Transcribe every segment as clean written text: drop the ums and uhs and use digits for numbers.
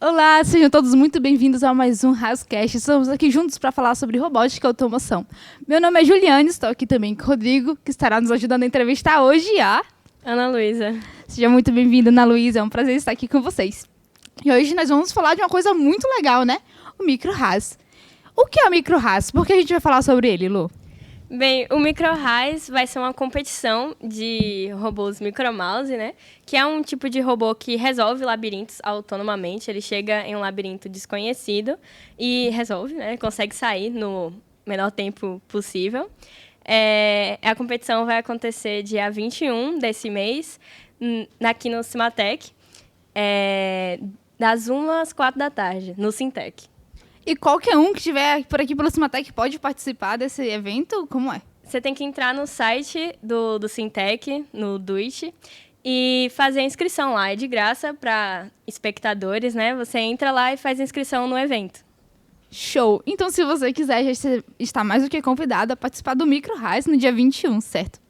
Olá, sejam todos muito bem-vindos a mais um Rascast. Estamos aqui juntos para falar sobre robótica e automação. Meu nome é Juliane, estou aqui também com o Rodrigo, que estará nos ajudando a entrevistar hoje a Ana Luísa. Seja muito bem-vinda, Ana Luísa, é um prazer estar aqui com vocês. E hoje nós vamos falar de uma coisa muito legal, né? O micro-RAS. O que é o micro-RAS? Por que a gente vai falar sobre ele, Lu? Bem, o micro-RAS vai ser uma competição de robôs micromouse, né? Que é um tipo de robô que resolve labirintos autonomamente. Ele chega em um labirinto desconhecido e resolve, né? Consegue sair no menor tempo possível. A competição vai acontecer dia 21 desse mês, aqui no Cimatec, das 1 às 4 da tarde, no Sintec. E qualquer um que estiver por aqui pelo Cimatec pode participar desse evento? Como é? Você tem que entrar no site do Sintec, no Duit, e fazer a inscrição lá. É de graça para espectadores, né? Você entra lá e faz a inscrição no evento. Show! Então, se você quiser, já está mais do que convidado a participar do micro-RAS no dia 21, certo?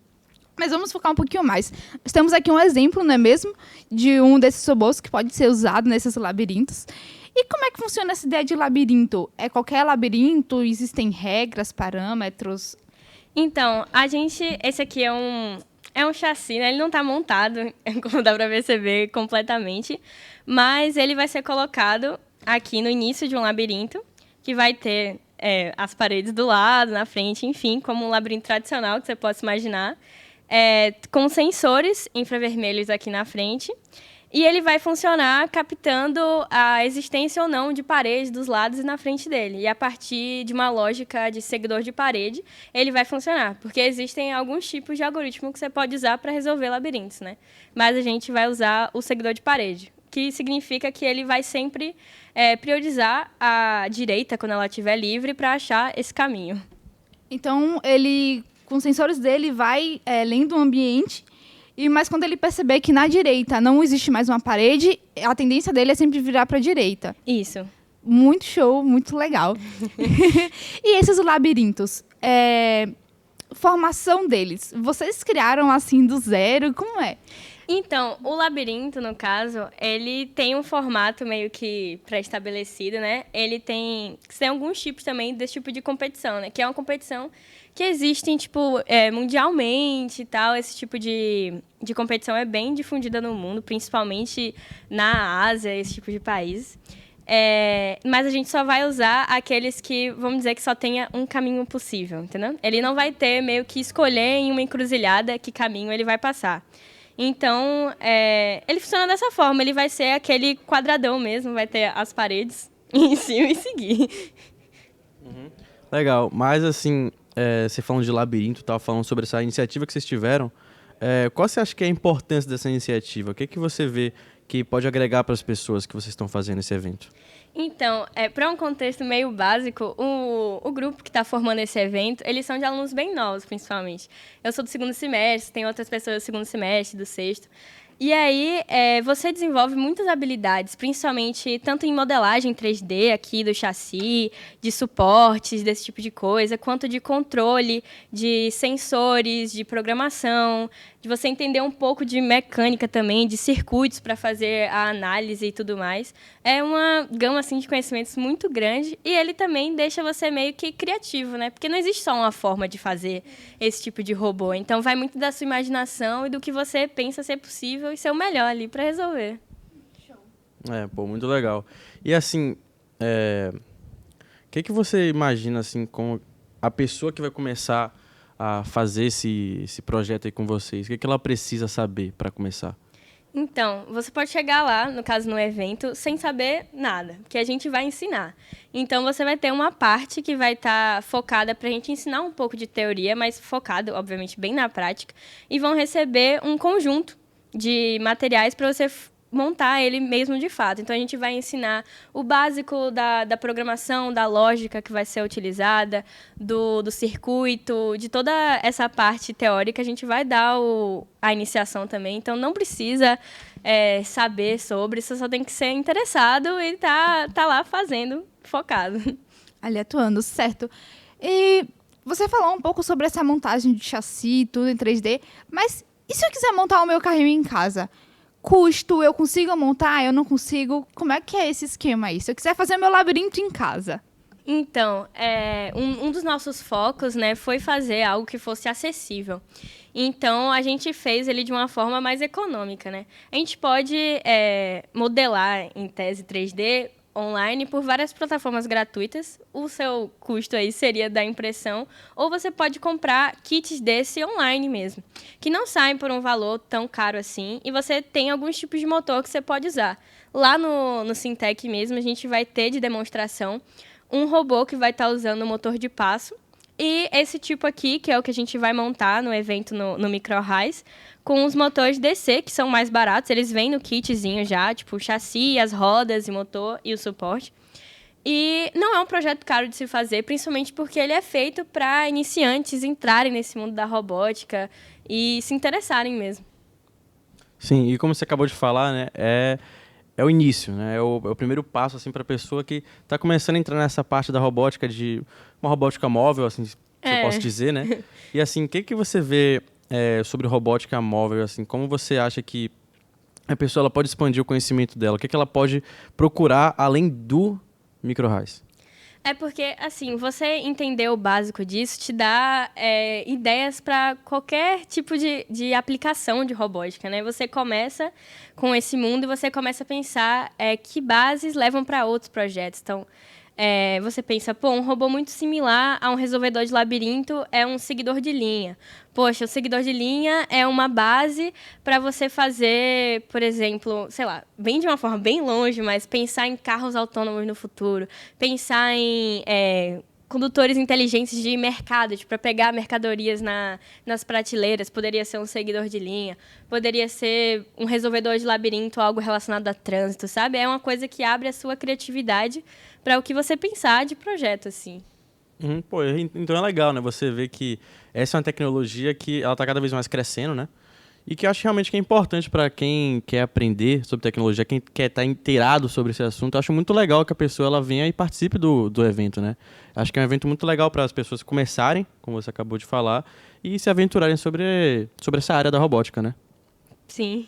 Mas vamos focar um pouquinho mais. Nós temos aqui um exemplo, não é mesmo? De um desses robôs que pode ser usado nesses labirintos. E como é que funciona essa ideia de labirinto? É qualquer labirinto? Existem regras, parâmetros? Então, esse aqui é um chassi, né? Ele não está montado, como dá para perceber, completamente. Mas ele vai ser colocado aqui no início de um labirinto, que vai ter as paredes do lado, na frente, enfim, como um labirinto tradicional que você possa imaginar, com sensores infravermelhos aqui na frente. E ele vai funcionar captando a existência ou não de paredes dos lados e na frente dele. E a partir de uma lógica de seguidor de parede, ele vai funcionar. Porque existem alguns tipos de algoritmo que você pode usar para resolver labirintos, né? Mas a gente vai usar o seguidor de parede, que significa que ele vai sempre priorizar a direita, quando ela estiver livre, para achar esse caminho. Então, ele, com os sensores dele, vai lendo o ambiente. Mas quando ele perceber que na direita não existe mais uma parede, a tendência dele é sempre virar para a direita. Isso. Muito show, muito legal. E esses labirintos, formação deles, vocês criaram assim do zero? Como é? Então, o labirinto, no caso, ele tem um formato meio que pré-estabelecido, né? Ele tem alguns tipos também desse tipo de competição, né? Que é uma competição que existe, mundialmente e tal. Esse tipo de competição é bem difundida no mundo, principalmente na Ásia, esse tipo de países. Mas a gente só vai usar aqueles que, vamos dizer, que só tenha um caminho possível, entendeu? Ele não vai ter meio que escolher em uma encruzilhada que caminho ele vai passar. Então, ele funciona dessa forma. Ele vai ser aquele quadradão mesmo, vai ter as paredes em cima e seguir. Uhum. Legal, mas assim, você falando de labirinto, estava falando sobre essa iniciativa que vocês tiveram. Qual você acha que é a importância dessa iniciativa? O que você vê que pode agregar para as pessoas que vocês estão fazendo esse evento? Então, para um contexto meio básico, o grupo que está formando esse evento, eles são de alunos bem novos, principalmente. Eu sou do 2º semestre, tem outras pessoas do 2º semestre, do 6º. E aí, você desenvolve muitas habilidades, principalmente tanto em modelagem 3D aqui do chassi, de suportes, desse tipo de coisa, quanto de controle, de sensores, de programação, de você entender um pouco de mecânica também, de circuitos para fazer a análise e tudo mais. É uma gama assim, de conhecimentos muito grande e ele também deixa você meio que criativo, né? Porque não existe só uma forma de fazer esse tipo de robô. Então, vai muito da sua imaginação e do que você pensa ser possível e ser o melhor ali para resolver. Muito legal. E assim, o que você imagina assim, com a pessoa que vai começar a fazer esse projeto aí com vocês? O que ela precisa saber para começar? Então, você pode chegar lá, no caso, no evento, sem saber nada, porque a gente vai ensinar. Então, você vai ter uma parte que vai estar focada para a gente ensinar um pouco de teoria, mas focada, obviamente, bem na prática, e vão receber um conjunto de materiais para você montar ele mesmo de fato. Então, a gente vai ensinar o básico da programação, da lógica que vai ser utilizada, do circuito, de toda essa parte teórica, a gente vai dar a iniciação também. Então, não precisa saber sobre, você só tem que ser interessado e tá lá fazendo, focado. Ali atuando, certo. E você falou um pouco sobre essa montagem de chassi, tudo em 3D, mas e se eu quiser montar o meu carrinho em casa? custo, eu consigo montar, eu não consigo? Como é que é esse esquema aí? Se eu quiser fazer meu labirinto em casa. Então, um dos nossos focos, né, foi fazer algo que fosse acessível. Então, a gente fez ele de uma forma mais econômica, né? A gente pode modelar em tese 3D online por várias plataformas gratuitas. O seu custo aí seria da impressão, ou você pode comprar kits desse online mesmo, que não saem por um valor tão caro assim, e você tem alguns tipos de motor que você pode usar. Lá no Syntec mesmo, a gente vai ter de demonstração um robô que vai estar usando o motor de passo, e esse tipo aqui, que é o que a gente vai montar no evento no Micro-Rise, com os motores DC, que são mais baratos. Eles vêm no kitzinho já, tipo o chassi, as rodas e motor e o suporte. E não é um projeto caro de se fazer, principalmente porque ele é feito para iniciantes entrarem nesse mundo da robótica e se interessarem mesmo. Sim, e como você acabou de falar, né, é o início, né, é o primeiro passo assim, para a pessoa que está começando a entrar nessa parte da robótica, de uma robótica móvel, assim, se eu posso dizer, né? E assim, o que você vê sobre robótica móvel, assim, como você acha que a pessoa ela pode expandir o conhecimento dela? O que ela pode procurar além do Micro-Rise? É porque, assim, você entender o básico disso te dá ideias para qualquer tipo de aplicação de robótica, né? Você começa com esse mundo e você começa a pensar que bases levam para outros projetos. Então, você pensa, um robô muito similar a um resolvedor de labirinto é um seguidor de linha. Poxa, o seguidor de linha é uma base para você fazer, por exemplo, sei lá, bem de uma forma bem longe, mas pensar em carros autônomos no futuro, pensar em condutores inteligentes de mercado, para pegar mercadorias nas prateleiras, poderia ser um seguidor de linha, poderia ser um resolvedor de labirinto, algo relacionado a trânsito, sabe? É uma coisa que abre a sua criatividade para o que você pensar de projeto, assim. Então é legal, né? Você vê que essa é uma tecnologia que ela está cada vez mais crescendo, né? E que eu acho realmente que é importante para quem quer aprender sobre tecnologia, quem quer estar inteirado sobre esse assunto. Eu acho muito legal que a pessoa ela venha e participe do evento, né? Acho que é um evento muito legal para as pessoas começarem, como você acabou de falar, e se aventurarem sobre essa área da robótica, né? Sim.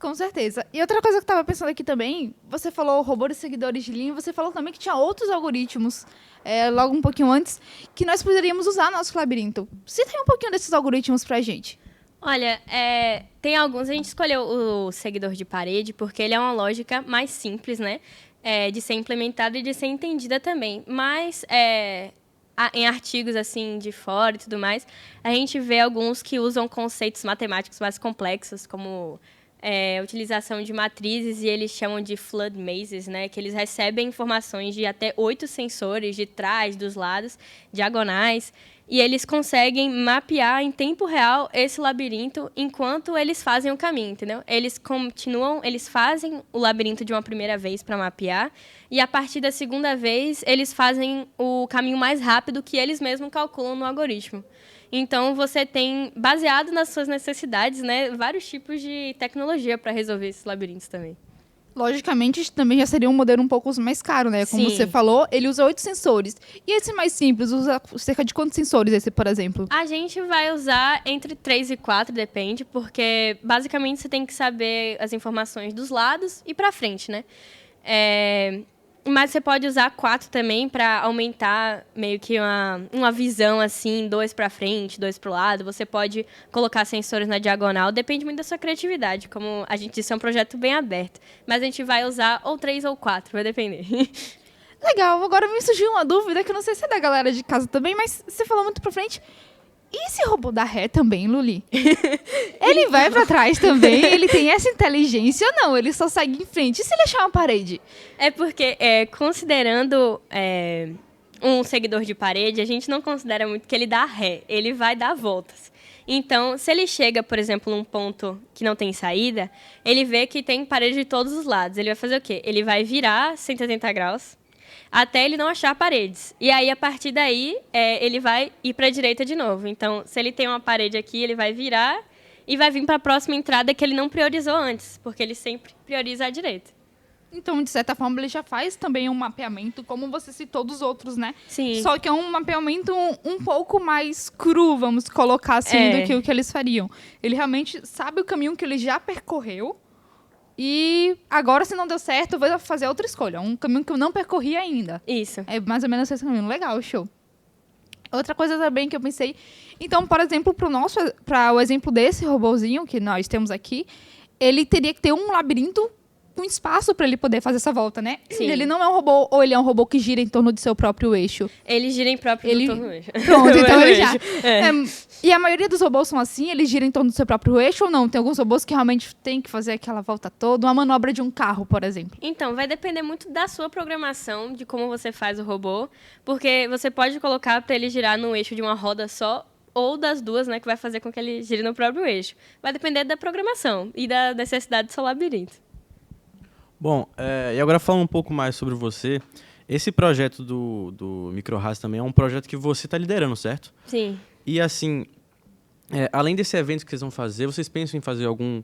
Com certeza. E outra coisa que eu tava pensando aqui também, você falou robô de seguidores de linha, você falou também que tinha outros algoritmos, logo um pouquinho antes, que nós poderíamos usar no nosso labirinto. Cita aí um pouquinho desses algoritmos pra gente. Olha, tem alguns, a gente escolheu o seguidor de parede porque ele é uma lógica mais simples, né? De ser implementada e de ser entendida também. Mas em artigos assim de fora e tudo mais, a gente vê alguns que usam conceitos matemáticos mais complexos, como utilização de matrizes, e eles chamam de flood mazes, né? Que eles recebem informações de até 8 sensores de trás, dos lados, diagonais, e eles conseguem mapear em tempo real esse labirinto enquanto eles fazem o caminho, entendeu? Eles fazem o labirinto de uma primeira vez para mapear, e a partir da segunda vez eles fazem o caminho mais rápido que eles mesmos calculam no algoritmo. Então, você tem, baseado nas suas necessidades, né, vários tipos de tecnologia para resolver esses labirintos também. Logicamente, também já seria um modelo um pouco mais caro, né? Como você falou, ele usa 8 sensores. E esse mais simples, usa cerca de quantos sensores esse, por exemplo? A gente vai usar entre 3 e 4, depende, porque basicamente você tem que saber as informações dos lados e para frente, né? Mas você pode usar 4 também para aumentar meio que uma visão assim, 2 para frente, 2 para o lado. Você pode colocar sensores na diagonal, depende muito da sua criatividade. Como a gente disse, é um projeto bem aberto. Mas a gente vai usar ou 3 ou 4, vai depender. Legal, agora me surgiu uma dúvida que eu não sei se é da galera de casa também, mas você falou muito pra frente. E esse robô dá ré também, Luli? Ele vai pra trás também? Ele tem essa inteligência ou não? Ele só segue em frente? E se ele achar uma parede? É porque, considerando um seguidor de parede, a gente não considera muito que ele dá ré. Ele vai dar voltas. Então, se ele chega, por exemplo, num ponto que não tem saída, ele vê que tem parede de todos os lados. Ele vai fazer o quê? Ele vai virar 180 graus até ele não achar paredes. E aí, a partir daí, ele vai ir para a direita de novo. Então, se ele tem uma parede aqui, ele vai virar e vai vir para a próxima entrada que ele não priorizou antes, porque ele sempre prioriza a direita. Então, de certa forma, ele já faz também um mapeamento, como você citou dos outros, né? Sim. Só que é um mapeamento um pouco mais cru, vamos colocar assim, do que o que eles fariam. Ele realmente sabe o caminho que ele já percorreu e agora, se não deu certo, eu vou fazer outra escolha. Um caminho que eu não percorri ainda. Isso. É mais ou menos esse caminho. Legal, show. Outra coisa também que eu pensei... Então, por exemplo, para o exemplo desse robozinho que nós temos aqui, ele teria que ter um labirinto com espaço para ele poder fazer essa volta, né? Sim. Ele não é um robô, ou ele é um robô que gira em torno do seu próprio eixo? Ele gira em próprio Ele- torno do eixo. Pronto, então ele já... É. E a maioria dos robôs são assim? Eles giram em torno do seu próprio eixo ou não? Tem alguns robôs que realmente tem que fazer aquela volta toda, uma manobra de um carro, por exemplo. Então, vai depender muito da sua programação, de como você faz o robô, porque você pode colocar para ele girar no eixo de uma roda só, ou das duas, né, que vai fazer com que ele gire no próprio eixo. Vai depender da programação e da necessidade do seu labirinto. Bom, e agora falando um pouco mais sobre você, esse projeto do MicroHas também é um projeto que você está liderando, certo? Sim. E assim, além desse evento que vocês vão fazer, vocês pensam em fazer algum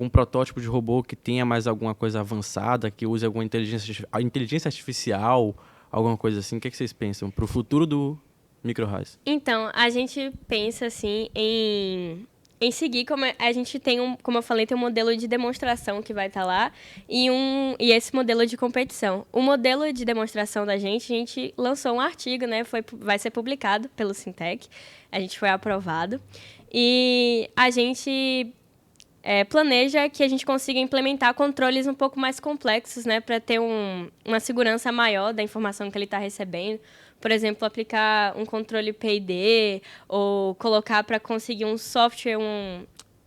protótipo de robô que tenha mais alguma coisa avançada, que use alguma inteligência artificial, alguma coisa assim? O que vocês pensam para o futuro do MicroHas? Então, a gente pensa, assim, em seguir, como a gente tem como eu falei, tem um modelo de demonstração que vai estar lá e esse modelo de competição. O modelo de demonstração da gente, a gente lançou um artigo, né? Vai ser publicado pelo Sintec, a gente foi aprovado. E a gente planeja que a gente consiga implementar controles um pouco mais complexos, né? Para ter uma segurança maior da informação que ele está recebendo. Por exemplo, aplicar um controle PID ou colocar para conseguir um software,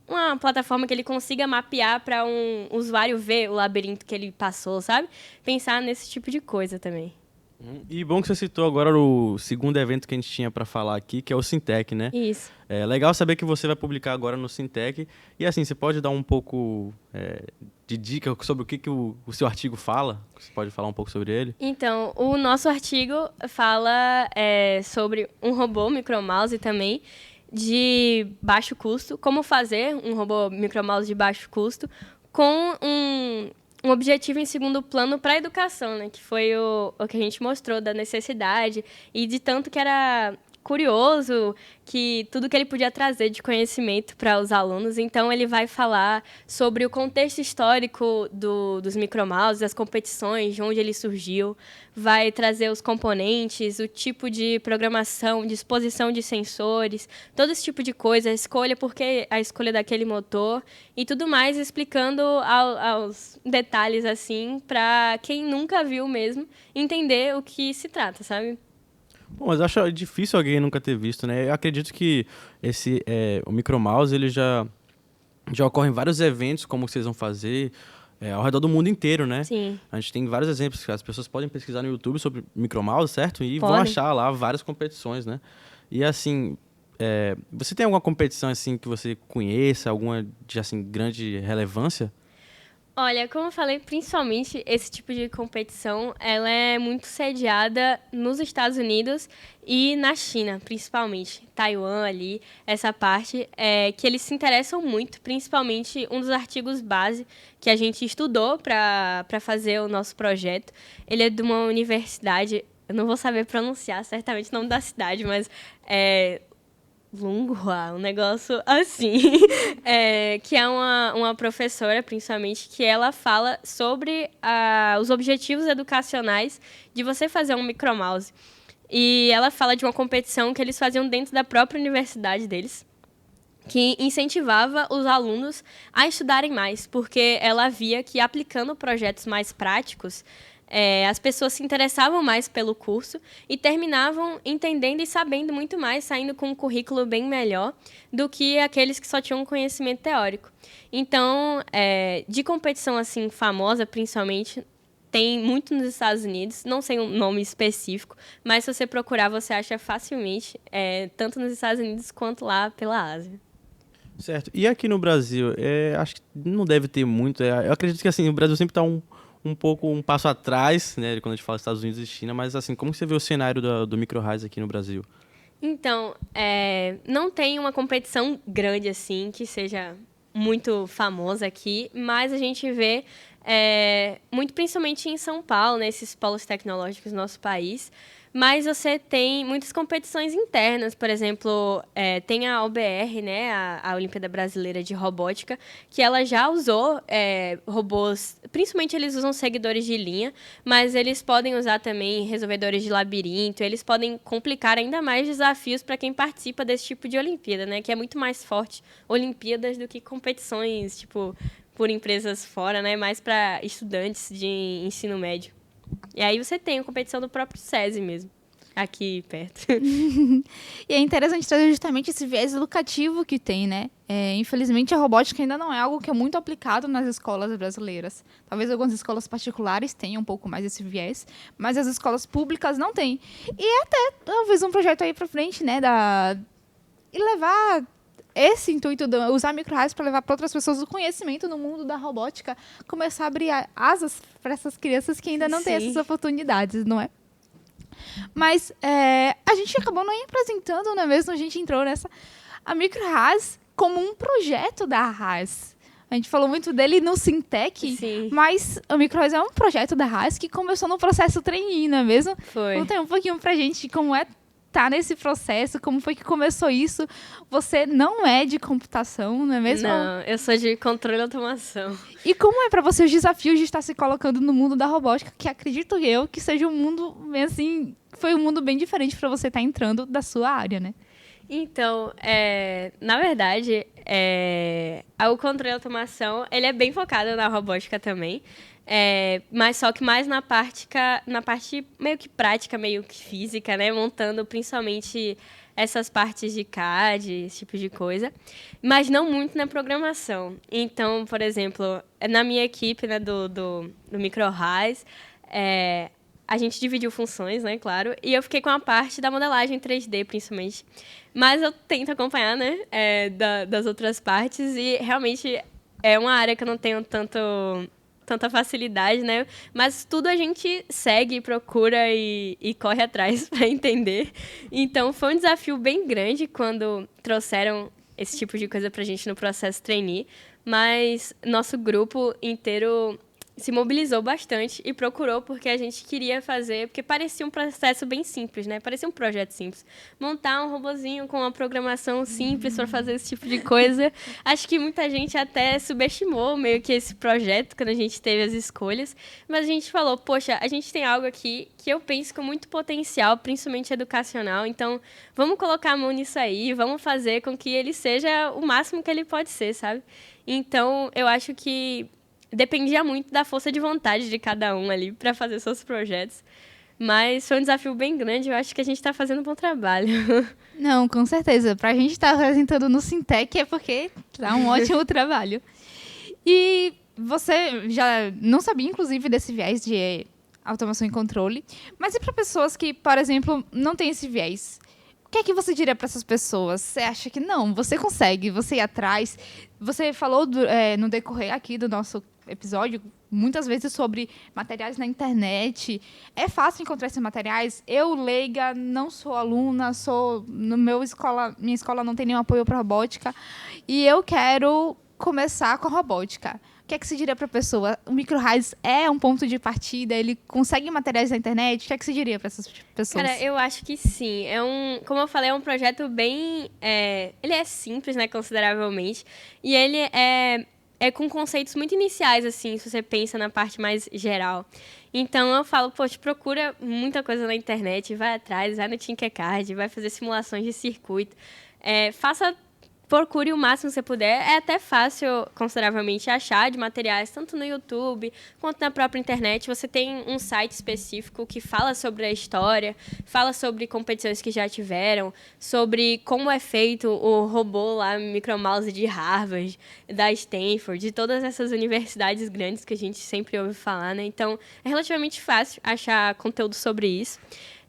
uma plataforma que ele consiga mapear para um usuário ver o labirinto que ele passou, sabe? Pensar nesse tipo de coisa também. E bom que você citou agora o segundo evento que a gente tinha para falar aqui, que é o Sintec, né? Isso. É legal saber que você vai publicar agora no Sintec. E assim, você pode dar um pouco de dica sobre o que o seu artigo fala? Você pode falar um pouco sobre ele? Então, o nosso artigo fala sobre um robô micromouse também, de baixo custo, como fazer um robô micromouse de baixo custo, com um objetivo em segundo plano para a educação, né? Que foi o que a gente mostrou da necessidade e de tanto que era curioso, que tudo que ele podia trazer de conhecimento para os alunos. Então, ele vai falar sobre o contexto histórico dos micromouses, as competições, de onde ele surgiu, vai trazer os componentes, o tipo de programação, disposição de sensores, todo esse tipo de coisa, a escolha, por que a escolha daquele motor e tudo mais, explicando aos detalhes, assim, para quem nunca viu mesmo, entender o que se trata, sabe? Bom, mas eu acho difícil alguém nunca ter visto, né? Eu acredito que o micromouse, ele já ocorre em vários eventos, como vocês vão fazer, ao redor do mundo inteiro, né? Sim. A gente tem vários exemplos que as pessoas podem pesquisar no YouTube sobre micromouse, certo? E vão Podem. achar lá várias competições, né? E assim, você tem alguma competição assim que você conheça, alguma de assim, grande relevância? Olha, como eu falei, principalmente esse tipo de competição, ela é muito sediada nos Estados Unidos e na China, principalmente. Taiwan ali, essa parte, que eles se interessam muito, principalmente um dos artigos base que a gente estudou para fazer o nosso projeto. Ele é de uma universidade, eu não vou saber pronunciar certamente o nome da cidade, mas Lunghua, um negócio assim, que é uma professora, principalmente, que ela fala sobre os objetivos educacionais de você fazer um micromouse. E ela fala de uma competição que eles faziam dentro da própria universidade deles, que incentivava os alunos a estudarem mais, porque ela via que aplicando projetos mais práticos, as pessoas se interessavam mais pelo curso e terminavam entendendo e sabendo muito mais, saindo com um currículo bem melhor do que aqueles que só tinham um conhecimento teórico. Então, de competição assim famosa, principalmente, tem muito nos Estados Unidos, não sei um nome específico, mas se você procurar, você acha facilmente, tanto nos Estados Unidos quanto lá pela Ásia. Certo. E aqui no Brasil, acho que não deve ter muito. Eu acredito que assim, o Brasil sempre está um passo atrás, né, quando a gente fala Estados Unidos e China, mas assim, como você vê o cenário do MicroHas aqui no Brasil? Então, não tem uma competição grande assim, que seja muito famosa aqui, mas a gente vê muito principalmente em São Paulo, nesses polos tecnológicos do nosso país. Mas você tem muitas competições internas, por exemplo, tem a OBR, né, a Olimpíada Brasileira de Robótica, que ela já usou robôs, principalmente eles usam seguidores de linha, mas eles podem usar também resolvedores de labirinto, eles podem complicar ainda mais desafios para quem participa desse tipo de Olimpíada, né, que é muito mais forte Olimpíadas do que competições, tipo, por empresas fora, né, mais para estudantes de ensino médio. E aí você tem a competição do próprio SESI mesmo, aqui perto. E é interessante trazer justamente esse viés educativo que tem, né? Infelizmente, a robótica ainda não é algo que é muito aplicado nas escolas brasileiras. Talvez algumas escolas particulares tenham um pouco mais esse viés, mas as escolas públicas não têm. E até, talvez, um projeto aí pra frente, né? E levar esse intuito de usar micro-rádios para levar para outras pessoas o conhecimento no mundo da robótica, começar a abrir asas para essas crianças que ainda não têm essas oportunidades, não é? Mas a gente acabou não apresentando, não é mesmo? A gente entrou a micro-rádios como um projeto da Haas. A gente falou muito dele no Sintec, mas o micro-rádios é um projeto da Haas que começou no processo trainee, não é mesmo? Foi. Conta um pouquinho pra gente como tá nesse processo, como foi que começou isso? Você não é de computação, não é mesmo? Não, eu sou de controle e automação. E como é para você os desafios de estar se colocando no mundo da robótica, que acredito eu que seja um mundo, assim, foi um mundo bem diferente para você estar entrando da sua área, né? Então, na verdade, o controle e automação, ele é bem focado na robótica também. Mas só que mais na parte meio que prática, meio que física, né? Montando principalmente essas partes de CAD, esse tipo de coisa. Mas não muito na programação. Então, por exemplo, na minha equipe, né, do micro-RAIS, a gente dividiu funções, né, claro. E eu fiquei com a parte da modelagem 3D, principalmente. Mas eu tento acompanhar, né, das outras partes. E realmente é uma área que eu não tenho tanta facilidade, né? Mas tudo a gente segue, procura e corre atrás para entender. Então, foi um desafio bem grande quando trouxeram esse tipo de coisa pra gente no processo trainee, mas nosso grupo inteiro se mobilizou bastante e procurou porque a gente queria fazer, porque parecia um processo bem simples, né? Parecia um projeto simples. Montar um robozinho com uma programação simples para fazer esse tipo de coisa. Acho que muita gente até subestimou meio que esse projeto quando a gente teve as escolhas, mas a gente falou, poxa, a gente tem algo aqui que eu penso com muito potencial, principalmente educacional, então vamos colocar a mão nisso aí, vamos fazer com que ele seja o máximo que ele pode ser, sabe? Então, eu acho que dependia muito da força de vontade de cada um ali para fazer seus projetos. Mas foi um desafio bem grande, eu acho que a gente está fazendo um bom trabalho. Não, com certeza. Para a gente estar apresentando no Sintec é porque tá um ótimo trabalho. E você já não sabia, inclusive, desse viés de automação e controle. Mas e para pessoas que, por exemplo, não têm esse viés? O que é que você diria para essas pessoas? Você acha que não, você consegue, você ir atrás? Você falou no decorrer aqui do nosso episódio muitas vezes sobre materiais na internet. É fácil encontrar esses materiais? Eu, leiga, não sou aluna, minha escola não tem nenhum apoio para robótica e eu quero começar com a robótica. O que é que você diria para a pessoa? O micro-rádios é um ponto de partida? Ele consegue materiais na internet? O que é que você diria para essas pessoas? Cara, eu acho que sim. Como eu falei, é um projeto bem... ele é simples, né, consideravelmente. E ele é com conceitos muito iniciais, assim, se você pensa na parte mais geral. Então, eu falo, poxa, procura muita coisa na internet, vai atrás, vai no Tinkercad, vai fazer simulações de circuito. Procure o máximo que você puder. É até fácil, consideravelmente, achar de materiais, tanto no YouTube quanto na própria internet. Você tem um site específico que fala sobre a história, fala sobre competições que já tiveram, sobre como é feito o robô lá, micromouse de Harvard, da Stanford, de todas essas universidades grandes que a gente sempre ouve falar, né? Então, é relativamente fácil achar conteúdo sobre isso.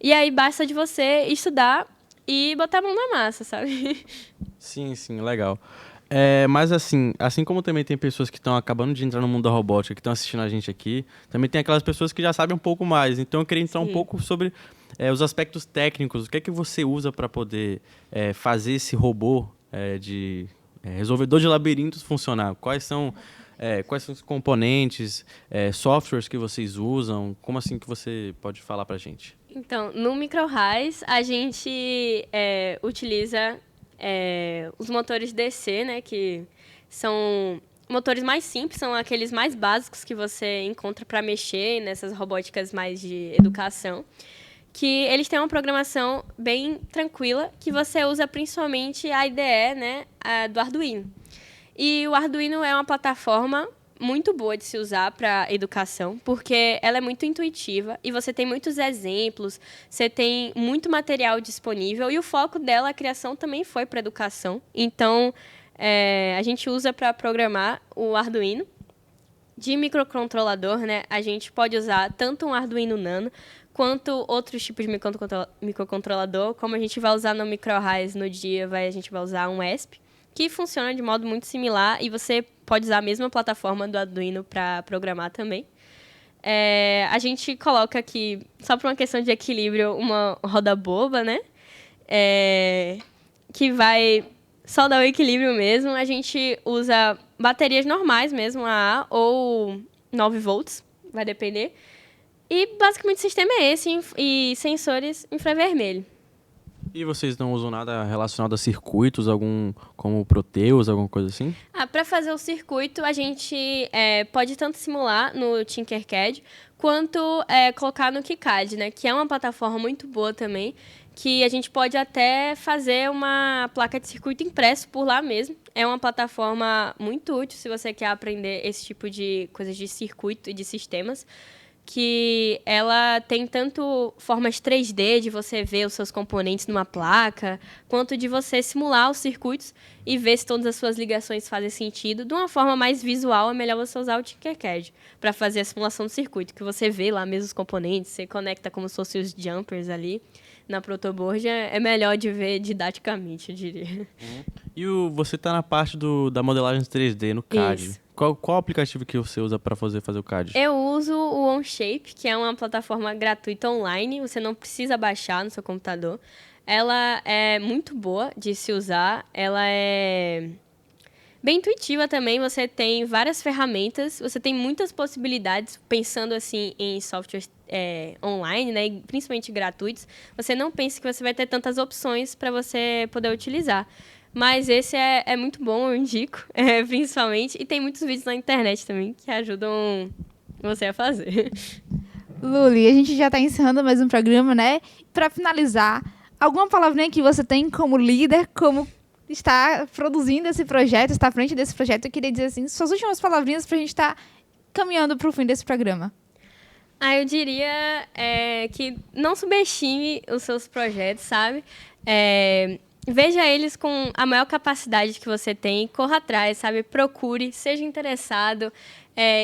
E aí, basta de você estudar e botar a mão na massa, sabe? Sim, legal. Mas assim como também tem pessoas que estão acabando de entrar no mundo da robótica, que estão assistindo a gente aqui, também tem aquelas pessoas que já sabem um pouco mais. Então eu queria entrar um pouco sobre os aspectos técnicos. O que é que você usa para poder fazer esse robô de resolvedor de labirintos funcionar? Quais são Quais são os componentes, softwares que vocês usam? Como assim que você pode falar pra gente? Então, no MicroRais, a gente utiliza os motores DC, né, que são motores mais simples, são aqueles mais básicos que você encontra para mexer nessas robóticas mais de educação, que eles têm uma programação bem tranquila, que você usa principalmente a IDE, né, do Arduino. E o Arduino é uma plataforma muito boa de se usar para educação, porque ela é muito intuitiva e você tem muitos exemplos, você tem muito material disponível e o foco dela, a criação, também foi para educação. Então, a gente usa para programar o Arduino. De microcontrolador, né, a gente pode usar tanto um Arduino Nano quanto outros tipos de microcontrolador, como a gente vai usar no MicroRais no dia, a gente vai usar um ESP, que funciona de modo muito similar e você pode usar a mesma plataforma do Arduino para programar também. A gente coloca aqui, só por uma questão de equilíbrio, uma roda boba, né? Que vai só dar o equilíbrio mesmo. A gente usa baterias normais mesmo, AA ou 9 volts, vai depender. E basicamente o sistema é esse, e sensores infravermelho. E vocês não usam nada relacionado a circuitos, como Proteus, alguma coisa assim? Para fazer o circuito, a gente pode tanto simular no Tinkercad, quanto colocar no KiCad, né? Que é uma plataforma muito boa também, que a gente pode até fazer uma placa de circuito impresso por lá mesmo. É uma plataforma muito útil se você quer aprender esse tipo de coisas de circuito e de sistemas, que ela tem tanto formas 3D de você ver os seus componentes numa placa, quanto de você simular os circuitos e ver se todas as suas ligações fazem sentido. De uma forma mais visual, é melhor você usar o Tinkercad para fazer a simulação do circuito, que você vê lá mesmo os componentes, você conecta como se fossem os jumpers ali. Na protoboard é melhor de ver didaticamente, eu diria. E você está na parte da modelagem 3D no CAD. Isso. Qual aplicativo que você usa para fazer o CAD? Eu uso o OnShape, que é uma plataforma gratuita online. Você não precisa baixar no seu computador. Ela é muito boa de se usar. Ela é bem intuitiva também. Você tem várias ferramentas. Você tem muitas possibilidades, pensando assim em softwares online, né, e principalmente gratuitos. Você não pensa que você vai ter tantas opções para você poder utilizar. Mas esse é muito bom, eu indico, principalmente. E tem muitos vídeos na internet também que ajudam você a fazer. Luli, a gente já está encerrando mais um programa, né? Para finalizar, alguma palavrinha que você tem como líder, como está produzindo esse projeto, está à frente desse projeto, eu queria dizer assim, suas últimas palavrinhas para a gente estar caminhando para o fim desse programa. Eu diria que não subestime os seus projetos, sabe? Veja eles com a maior capacidade que você tem, corra atrás, sabe? Procure, seja interessado,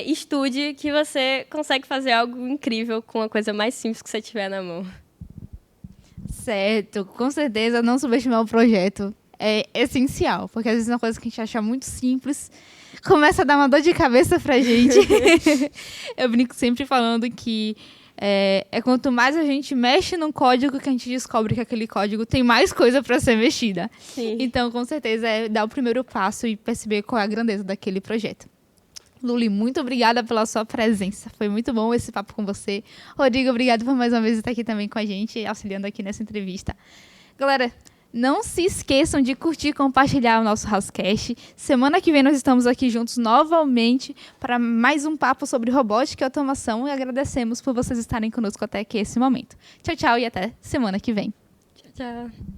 estude, que você consegue fazer algo incrível com a coisa mais simples que você tiver na mão. Certo, com certeza não subestimar o projeto é essencial, porque às vezes é uma coisa que a gente acha muito simples, começa a dar uma dor de cabeça pra gente. Eu brinco sempre falando que quanto mais a gente mexe num código que a gente descobre que aquele código tem mais coisa para ser mexida. Sim. Então, com certeza, dar o primeiro passo e perceber qual é a grandeza daquele projeto. Luli, muito obrigada pela sua presença. Foi muito bom esse papo com você. Rodrigo, obrigado por mais uma vez estar aqui também com a gente, auxiliando aqui nessa entrevista. Galera, não se esqueçam de curtir e compartilhar o nosso Housecast. Semana que vem nós estamos aqui juntos novamente para mais um papo sobre robótica e automação e agradecemos por vocês estarem conosco até aqui esse momento. Tchau, tchau e até semana que vem. Tchau, tchau.